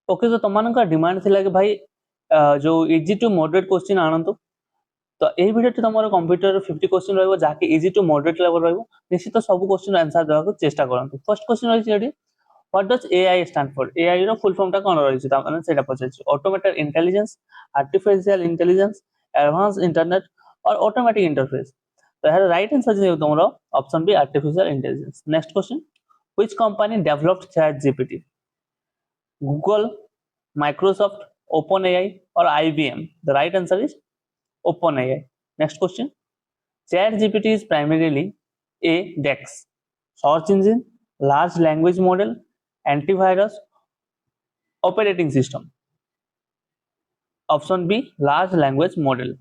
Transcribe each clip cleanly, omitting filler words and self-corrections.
Okay तो तुम demand थिला कि भाई जो इजी टू मॉडरेट क्वेश्चन आणंतु तो एही वीडियो टी तमरो कंप्यूटर 50 क्वेश्चन रहबो जाके इजी टू मॉडरेट लेवल रहबो निश्चित सब क्वेश्चन आंसर देबा को चेष्टा करंतु फर्स्ट क्वेश्चन रही एडी what does AI stand for AI रो फुल फॉर्म टा कोन रही ता माने सेटा पछाछि automated intelligence artificial intelligence advance internet और ऑटोमेटिक इंटरफेस तो हर राइट आंसर जे तुमरो option B artificial intelligence next question which company developed ChatGPT Google Microsoft, OpenAI, or IBM? The right answer is OpenAI. Next question. ChatGPT is primarily a DEX, search engine, large language model, antivirus, operating system. Option B, large language model.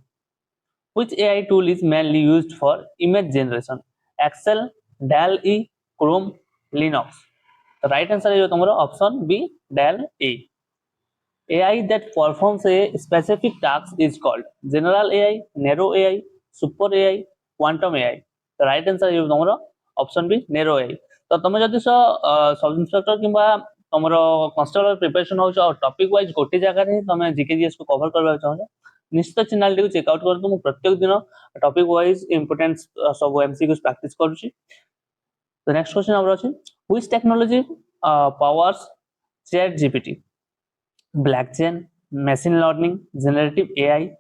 Which AI tool is mainly used for image generation? Excel, DAL-E, Chrome, Linux. The right answer is option B, DAL-E. AI that performs a specific task is called general AI, narrow AI, super AI, quantum AI. The right answer is option B, narrow AI. तो तुम जदि सब instructor किंबा तुमरो constable preparation हो topic wise गोटे जगह रे तुम जीकेजीएस को कवर करबा चाहो निश्चित चैनल टी को चेक आउट करतो मु प्रत्येक दिन टॉपिक वाइज इंपोर्टेंट सब एमसीक्यूज प्रैक्टिस करूची तो नेक्स्ट क्वेश्चन हमर अछि which technology powers chat GPT blockchain, machine learning, generative AI,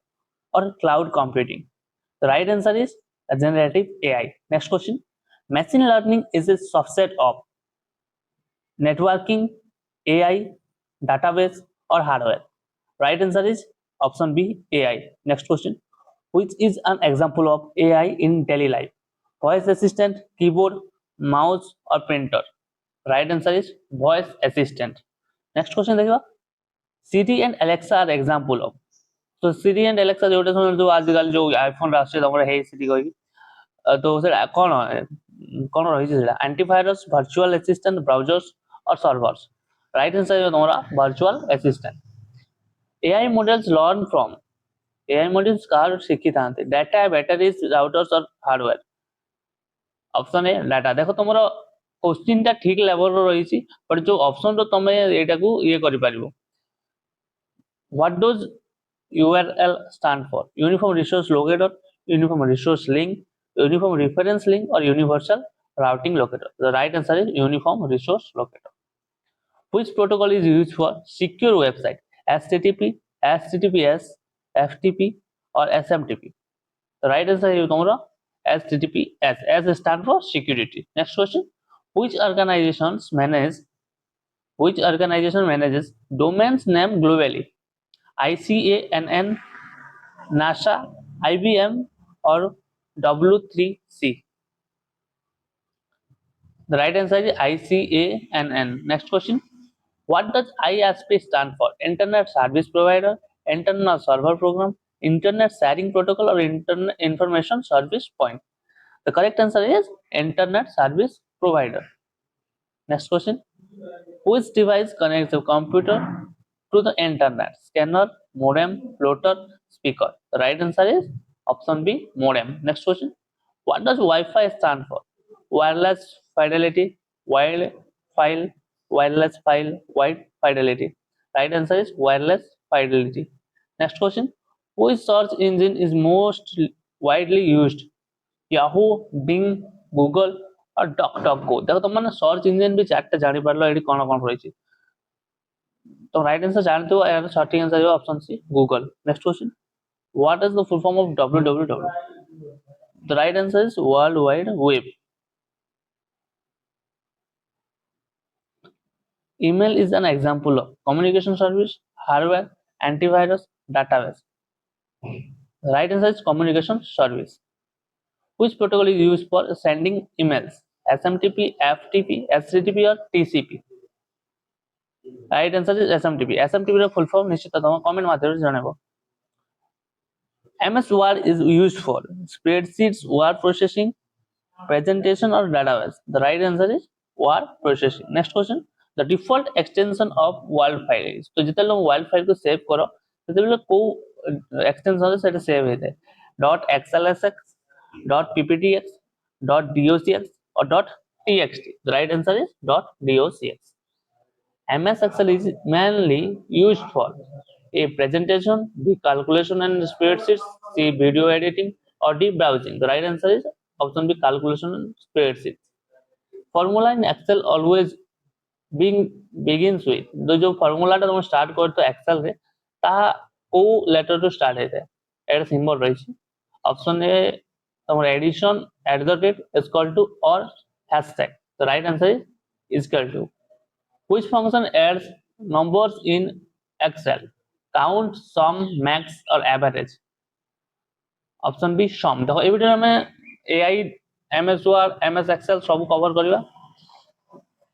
or cloud computing? The right answer is generative AI. Next question. Machine learning is a subset of networking, AI, database, or hardware. Right answer is option B, AI. Next question. Which is an example of AI in daily life? Voice assistant, keyboard, mouse, or printer? Right answer is voice assistant. Next question देखिए Siri and Alexa are example of. So Siri and Alexa जो आजकल जो iPhone राष्ट्रीय तमरा हे Siri कहि तो से कोन रही छै एंटीवायरस वर्चुअल असिस्टेंट ब्राउजर्स और सर्वर्स राइट आंसर है तमरा virtual assistant AI models learn from AI models कार सीखि थांते डाटा बैटरीज राउटर्स और हार्डवेयर ऑप्शन ए डाटा देखो तमरा क्वेश्चन ता ठीक लेवल रो रही छी पर जो ऑप्शन रो तमे एटा को ये करि पारिबो What does URL stand for? Uniform Resource Locator, Uniform Resource Link, Uniform Reference Link, or Universal Routing Locator? The right answer is Uniform Resource Locator. Which protocol is used for secure website? HTTP, HTTPS, FTP, or SMTP? The right answer is HTTPS. S stand for security. Next question. Which organization manages domains name globally? ICANN, NASA, IBM, or W3C? The right answer is ICANN. Next question. What does ISP stand for? Internet Service Provider, Internal Server Program, Internet Sharing Protocol, or Internet Information Service Point? The correct answer is Internet Service Provider. Next question. Which device connects a computer to the internet? Scanner, modem, floater, speaker? The right answer is option B, modem. Next question. What does Wi-Fi stand for? Wireless fidelity, wide file, wireless file, wide fidelity? Right answer is wireless fidelity. Next question. Which search engine is most widely used? Yahoo, Bing, Google, or DuckDuckGo? देखो तुम मैंने search engine भी चारटा जानी पारलो AD कोन कोन रही तो right answer जानते हो यार सटीक आंसर है option C Google next question what is the full form of www the right answer is world wide web email is an example of communication service hardware antivirus database the right answer is communication service which protocol is used for sending emails smtp ftp http or tcp right answer is SMTP SMTP रो full form निश्चित तम comment माध्यम से जणाबो MS Word is used for spreadsheets word processing presentation और database the right answer is word processing next question the default extension of word file is तो जितले word file को सेव करो ततले को एक्सटेंशन से सेट सेव हेते .xlsx .pptx .docx और .txt the right answer is .docx MS Excel is mainly used for A. Presentation, B. Calculation and spreadsheets, C. Video editing, or D. Browsing. The right answer is option B. Calculation and spreadsheets. Formula in Excel always being begins with जो formula तुम start करते Excel रे ताहा को letter to start होता है add symbol रही option A तुम addition at the rate equal to और hashtag the right answer is equal to which function adds numbers in Excel count sum max और एवरेज ऑप्शन बी सम देखो ए video में AI MS Word MS Excel सब cover करबा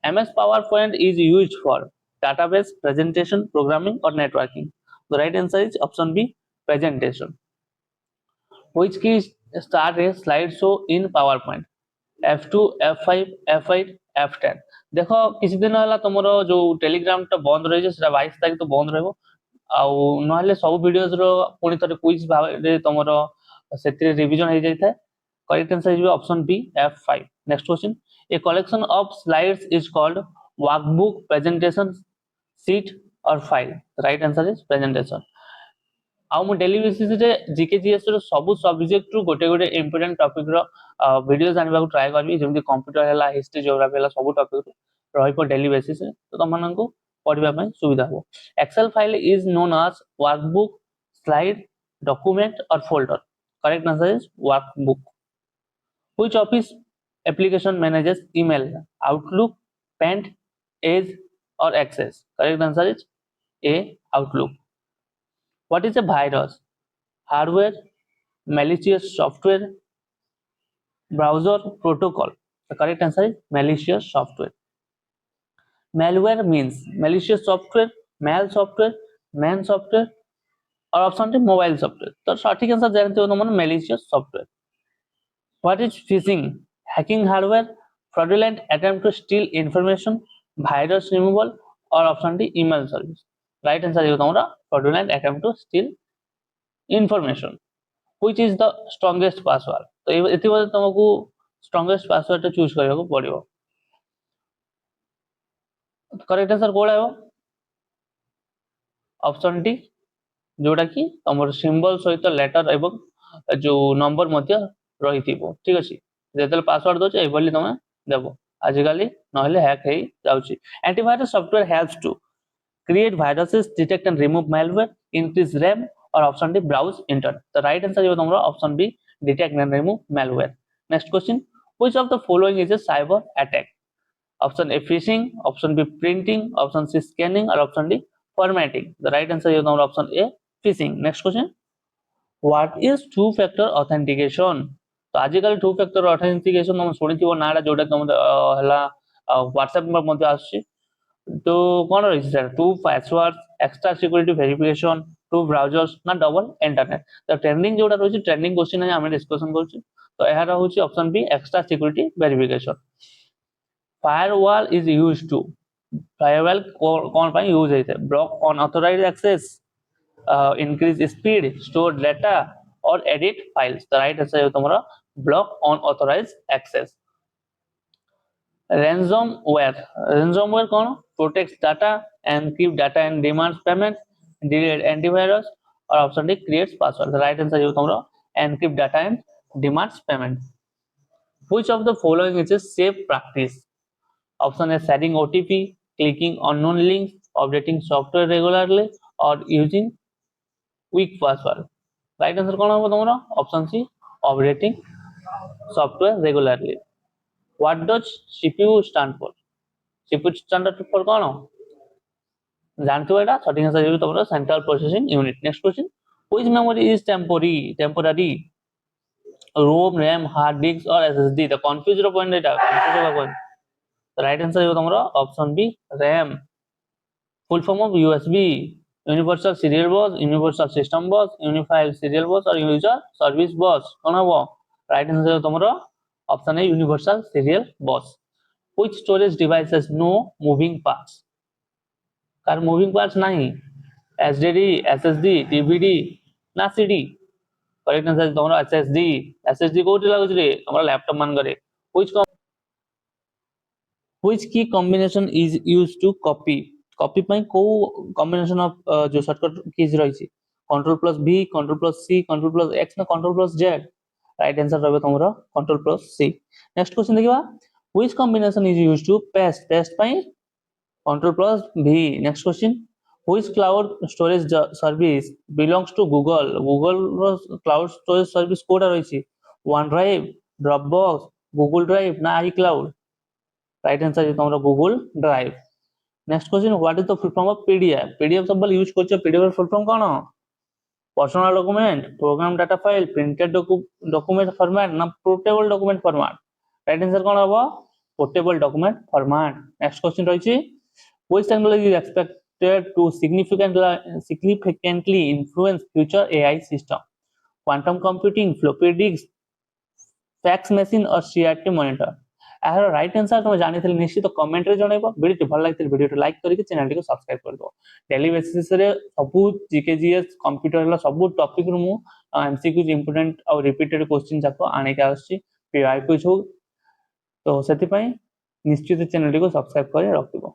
MS PowerPoint is used for database, presentation, programming, or networking. The right answer is option B, presentation. Which key start a slideshow in PowerPoint? F2, F5, F8, F10. देखो किसी दिन वाला तुमरो जो Telegram टा बंद रही है 22 तारीख तो बंद रहबो आउ नहले सब वीडियोस रो पुनी थरे क्विज भाबे तुमरो सेत्री रिवीजन हो जाय थाए correct answer is option B F5. Next question. A collection of slides is called workbook, presentation, sheet, or file. The right answer is presentation. आउ मु डेली बेसिस रे जीके जीएस रो सब subject रो गोटे गोटे important topic रो video जानबा को try करबी जेमति computer हैला हिस्ट्री ज्योग्राफी हैला सब टॉपिक रही पर डेली बेसिस रे तो तमन को पढिबा पय सुविधा हो Excel file is known as workbook slide document और folder correct answer is workbook which office application manages email outlook paint edge or access correct answer is a outlook what is a virus hardware malicious software browser protocol the correct answer is malicious software malware means malicious software mal software man software और option T mobile software तो सठिक answer जानते हो तुम malicious software what is phishing hacking hardware fraudulent attempt to steal information virus removal और option D email service right answer है तुम्हारा fraudulent attempt to steal information which is the strongest password तो एति बजे तुमको strongest password चूज करबा को पड़िबो correct answer code है ऑप्शन डी जोटा कि तुम सिंबल सहित लेटर एवं जो नंबर मध्य रहिथिबो ठीक अछि जेतल पासवर्ड दोछ एबली तमे देबो आजिकली नहले हैक हेई जाउची antivirus software helps to create viruses detect and remove malware increase RAM और option D browse internet the right answer is तुमरा option B detect and remove malware next question which of the following is a cyber attack option A phishing option B printing option C scanning और option D formatting the right answer is तुमरा option A phishing next question what is two factor authentication तो आजिकल to factor authentication तुम शुणिथिबो नाडा जोटा तुम हला WhatsApp पर मध्ये आछि तो कोन रही sir to password extra security verification to browsers ना डबल इंटरनेट तो ट्रेंडिंग जोटा रही ट्रेंडिंग क्वेश्चन है हम डिस्कशन करछि तो एहा रहउछि option B extra security verification firewall is used to firewall कोन पय यूज होइते block unauthorised access increase speed store data or edit files the right answer है तुम्हारा block unauthorized access ransomware कौन protects data encrypt data and demands payment delete antivirus और option D creates password the right answer है तुम्हारा encrypt data and demands payment which of the following is a safe practice option A sharing OTP clicking unknown links updating software regularly or using weak password right answer कौन होगा तुम्हारा option C updating software regularly what does CPU stand for CPU stand for कौन जानते हो एटा सटिंग answer है तुम्हारा central processing unit next question which memory is temporary ROM RAM hard disk और एसएसडी द कंफ्यूज पॉइंट एटा confuse point right answer है तुम्हारा option B RAM full form of USB universal serial bus universal system bus unified serial bus और user service बस कौन हम right answer है तुम्हारा ऑप्शन है universal serial bus which storage device has no moving parts car moving parts नहीं SDD SSD DVD ना CD correct answer है तुम्हारा एसएसडी कोठी लागुछ रे हमरा लैपटॉप मान करे which key combination is used to copy copy पई को कॉम्बिनेशन ऑफ जो शॉर्टकट कीज रही control plus v control plus c control plus x ना control plus z right answer रहबे तुमरो control plus c next question देखिबा which combination is used to paste पई control plus v next question which cloud storage service belongs to Google रो cloud storage service कोडा रही one drive Dropbox Google Drive ना iCloud right answer is तुमरो Google Drive next question what is the full form of PDF सब use करछ PDF full form कोन personal document program data file printed document format ना portable document format right answer कोन हबो portable document format next question रही which technology is expected to significantly influence future AI system quantum computing floppy disk fax machine और CRT monitor यार right answer तुम जानि थले निश्चित कमेंट रे जणाइबो वीडियो भल लागथिल वीडियो तो लाइक करके चैनल को सब्सक्राइब कर दो डेली बेसिस रे सब जीकेजीएस कंप्यूटर ला सब टॉपिक नु एमसीक्यूज इंपोर्टेंट और रिपीटेड क्वेश्चन जाको आने के आछि पीआई क्विज हो तो सेति पई निश्चित चैनल को सब्सक्राइब कर रखिबो।